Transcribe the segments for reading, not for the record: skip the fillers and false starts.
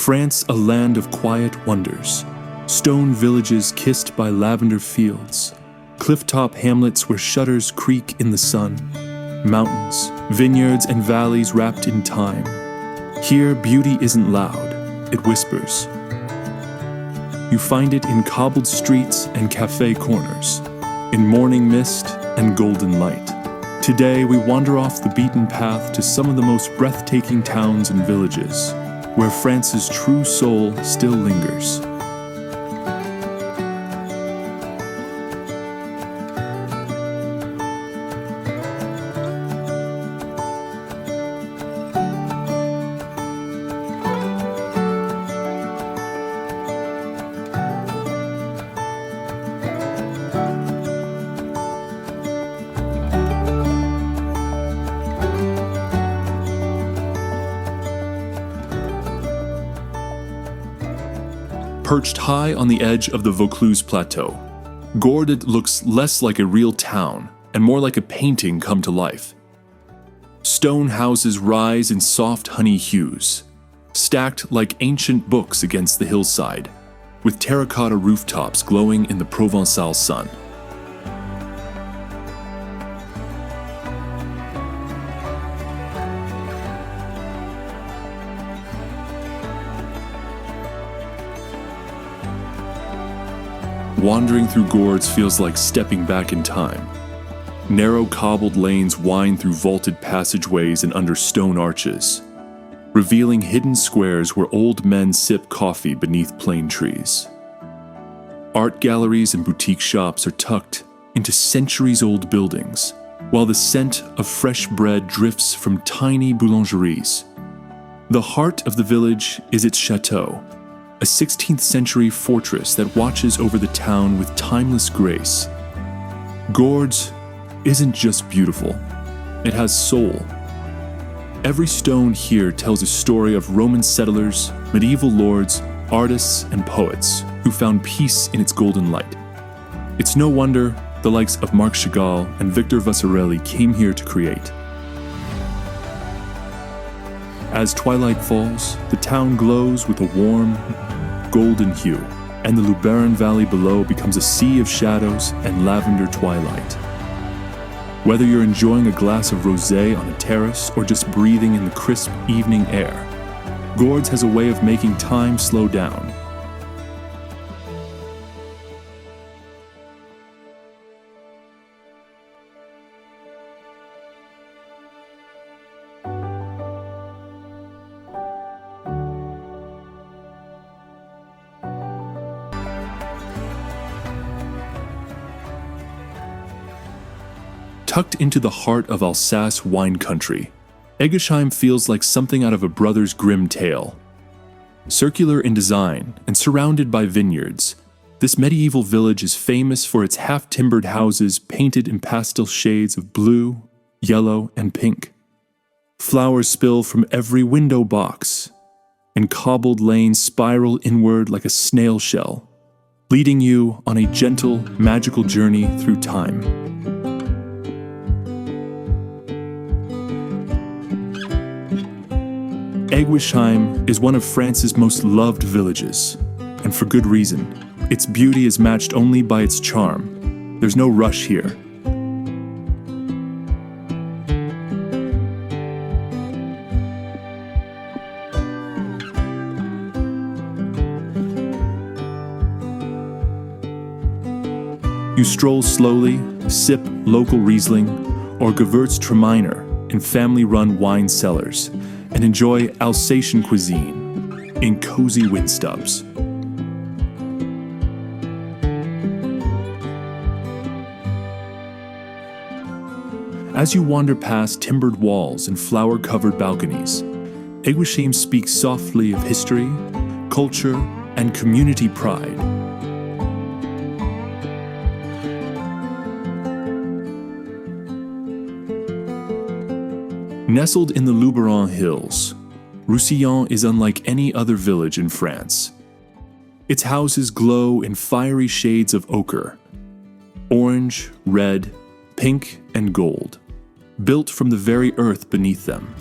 France, a land of quiet wonders. Stone villages kissed by lavender fields. Clifftop hamlets where shutters creak in the sun. Mountains, vineyards, and valleys wrapped in time. Here, beauty isn't loud, it whispers. You find it in cobbled streets and café corners, in morning mist and golden light. Today, we wander off the beaten path to some of the most breathtaking towns and villages, where France's true soul still lingers. Perched high on the edge of the Vaucluse Plateau, Gordes looks less like a real town and more like a painting come to life. Stone houses rise in soft honey hues, stacked like ancient books against the hillside, with terracotta rooftops glowing in the Provençal sun. Wandering through Gordes feels like stepping back in time. Narrow cobbled lanes wind through vaulted passageways and under stone arches, revealing hidden squares where old men sip coffee beneath plane trees. Art galleries and boutique shops are tucked into centuries-old buildings, while the scent of fresh bread drifts from tiny boulangeries. The heart of the village is its châteaux, a 16th century fortress that watches over the town with timeless grace. Gordes isn't just beautiful, it has soul. Every stone here tells a story of Roman settlers, medieval lords, artists, and poets who found peace in its golden light. It's no wonder the likes of Marc Chagall and Victor Vasarely came here to create. As twilight falls, the town glows with a warm, golden hue, and the Luberon Valley below becomes a sea of shadows and lavender twilight. Whether you're enjoying a glass of rosé on a terrace or just breathing in the crisp evening air, Gordes has a way of making time slow down. Tucked into the heart of Alsace wine country, Eguisheim feels like something out of a Brothers Grimm tale. Circular in design and surrounded by vineyards, this medieval village is famous for its half-timbered houses painted in pastel shades of blue, yellow, and pink. Flowers spill from every window box, and cobbled lanes spiral inward like a snail shell, leading you on a gentle, magical journey through time. Eguisheim is one of France's most loved villages, and for good reason. Its beauty is matched only by its charm. There's no rush here. You stroll slowly, sip local Riesling or Gewürztraminer in family-run wine cellars, and enjoy Alsatian cuisine in cozy windstubs. As you wander past timbered walls and flower-covered balconies, Eguisheim speaks softly of history, culture, and community pride. Nestled in the Luberon Hills, Roussillon is unlike any other village in France. Its houses glow in fiery shades of ochre, orange, red, pink, and gold, built from the very earth beneath them.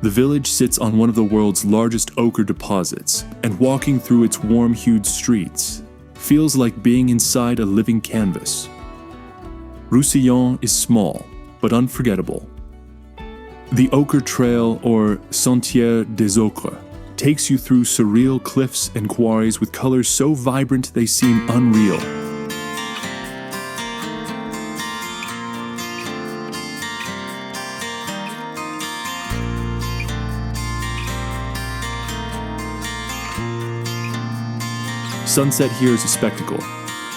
The village sits on one of the world's largest ochre deposits, and walking through its warm-hued streets feels like being inside a living canvas. Roussillon is small, but unforgettable. The Ochre Trail, or Sentier des Ocres, takes you through surreal cliffs and quarries with colors so vibrant they seem unreal. Sunset here is a spectacle.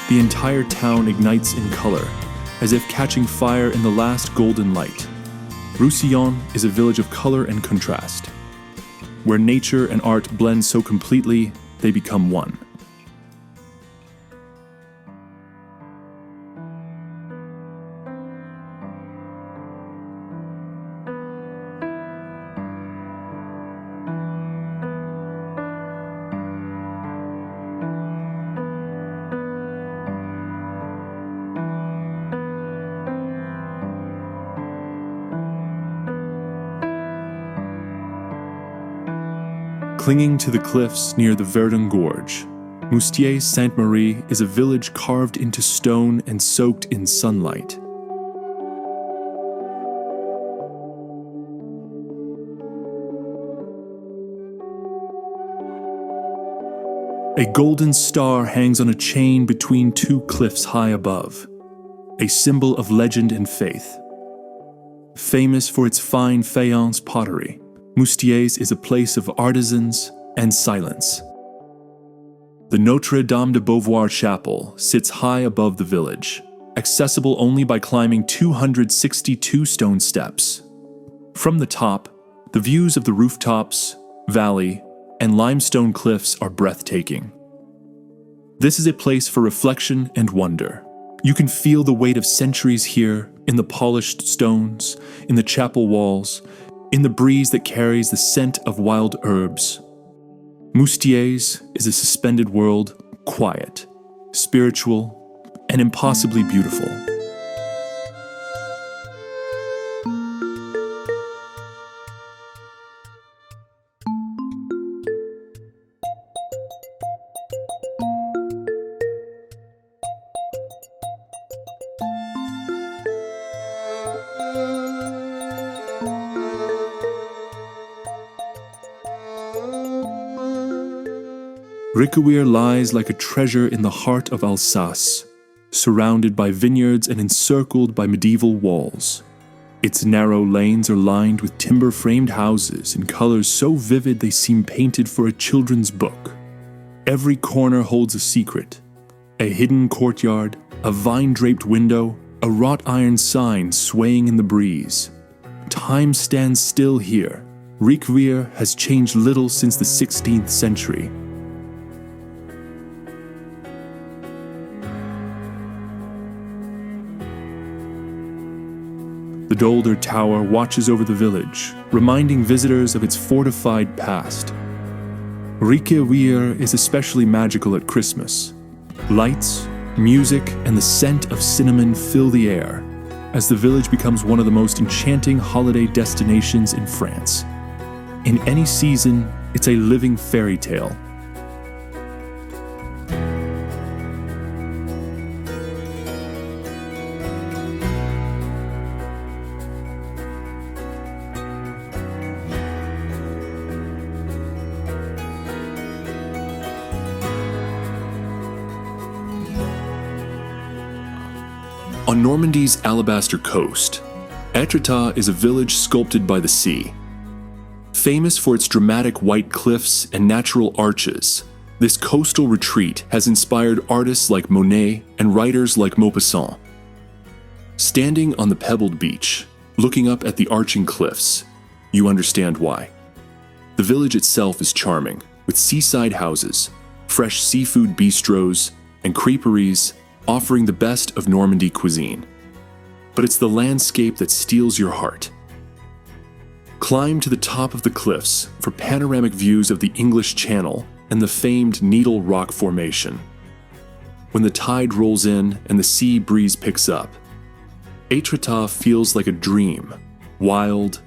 The entire town ignites in color, as if catching fire in the last golden light. Roussillon is a village of color and contrast, where nature and art blend so completely they become one. Clinging to the cliffs near the Verdun Gorge, Moustiers-Sainte-Marie is a village carved into stone and soaked in sunlight. A golden star hangs on a chain between two cliffs high above, a symbol of legend and faith. Famous for its fine faience pottery, Moustiers is a place of artisans and silence. The Notre-Dame de Beauvoir Chapel sits high above the village, accessible only by climbing 262 stone steps. From the top, the views of the rooftops, valley, and limestone cliffs are breathtaking. This is a place for reflection and wonder. You can feel the weight of centuries here in the polished stones, in the chapel walls, in the breeze that carries the scent of wild herbs. Moustiers is a suspended world, quiet, spiritual, and impossibly beautiful. Riquewihr lies like a treasure in the heart of Alsace, surrounded by vineyards and encircled by medieval walls. Its narrow lanes are lined with timber-framed houses in colors so vivid they seem painted for a children's book. Every corner holds a secret: a hidden courtyard, a vine-draped window, a wrought iron sign swaying in the breeze. Time stands still here. Riquewihr has changed little since the 16th century. The Dolder Tower watches over the village, reminding visitors of its fortified past. Riquewihr is especially magical at Christmas. Lights, music, and the scent of cinnamon fill the air, as the village becomes one of the most enchanting holiday destinations in France. In any season, it's a living fairy tale. On Normandy's alabaster coast, Étretat is a village sculpted by the sea. Famous for its dramatic white cliffs and natural arches, this coastal retreat has inspired artists like Monet and writers like Maupassant. Standing on the pebbled beach, looking up at the arching cliffs, you understand why. The village itself is charming, with seaside houses, fresh seafood bistros, and creperies offering the best of Normandy cuisine. But it's the landscape that steals your heart. Climb to the top of the cliffs for panoramic views of the English Channel and the famed Needle Rock Formation. When the tide rolls in and the sea breeze picks up, Étretat feels like a dream, wild,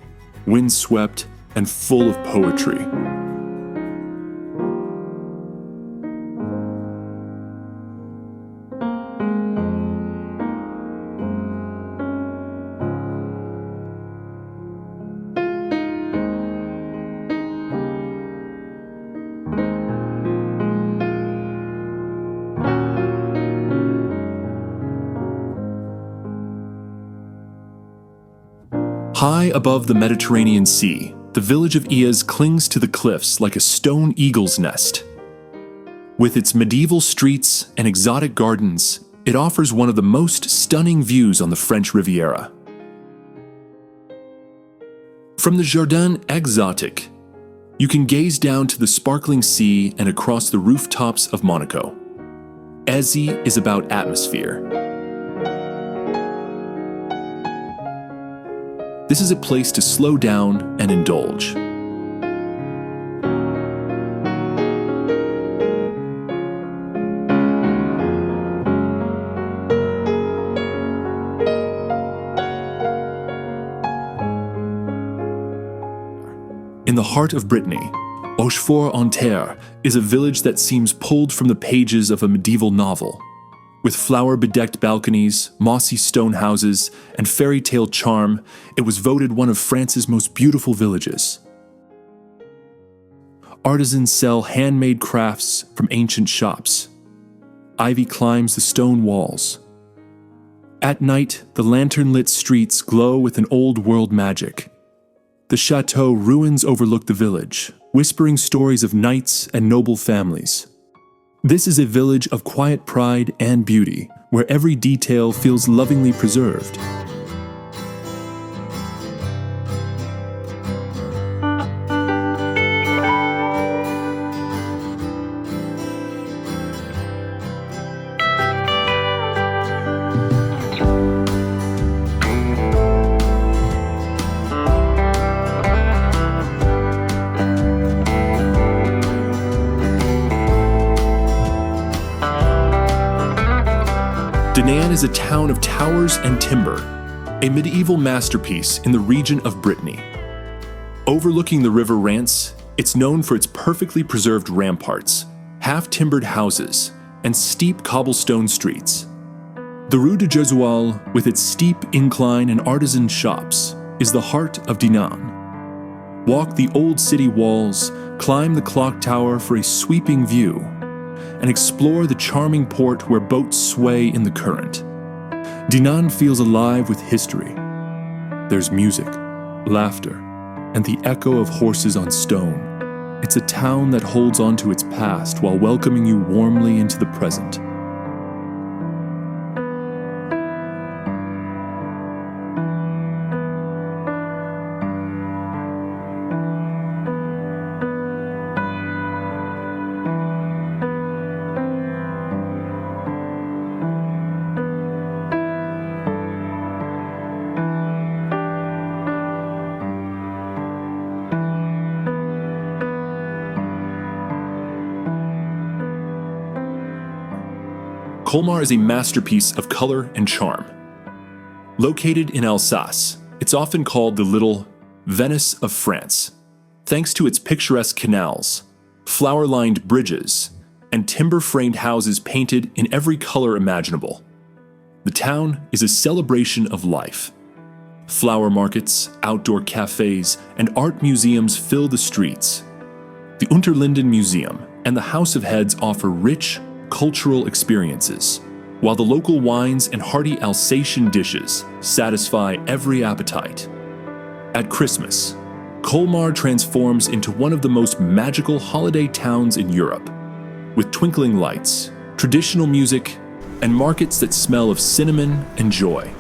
windswept, and full of poetry. High above the Mediterranean Sea, the village of Iaz clings to the cliffs like a stone eagle's nest. With its medieval streets and exotic gardens, it offers one of the most stunning views on the French Riviera. From the Jardin Exotique, you can gaze down to the sparkling sea and across the rooftops of Monaco. Azy is about atmosphere. This is a place to slow down and indulge. In the heart of Brittany, Rochefort-en-Terre is a village that seems pulled from the pages of a medieval novel. With flower-bedecked balconies, mossy stone houses, and fairy tale charm, it was voted one of France's most beautiful villages. Artisans sell handmade crafts from ancient shops. Ivy climbs the stone walls. At night, the lantern-lit streets glow with an old-world magic. The châteaux ruins overlook the village, whispering stories of knights and noble families. This is a village of quiet pride and beauty, where every detail feels lovingly preserved. Dinan is a town of towers and timber, a medieval masterpiece in the region of Brittany. Overlooking the River Rance, it's known for its perfectly preserved ramparts, half-timbered houses, and steep cobblestone streets. The Rue de Jesual, with its steep incline and artisan shops, is the heart of Dinan. Walk the old city walls, climb the clock tower for a sweeping view, and explore the charming port where boats sway in the current. Dinan feels alive with history. There's music, laughter, and the echo of horses on stone. It's a town that holds on to its past while welcoming you warmly into the present. Colmar is a masterpiece of color and charm. Located in Alsace, it's often called the Little Venice of France, thanks to its picturesque canals, flower-lined bridges, and timber-framed houses painted in every color imaginable. The town is a celebration of life. Flower markets, outdoor cafes, and art museums fill the streets. The Unterlinden Museum and the House of Heads offer rich, cultural experiences, while the local wines and hearty Alsatian dishes satisfy every appetite. At Christmas, Colmar transforms into one of the most magical holiday towns in Europe, with twinkling lights, traditional music, and markets that smell of cinnamon and joy.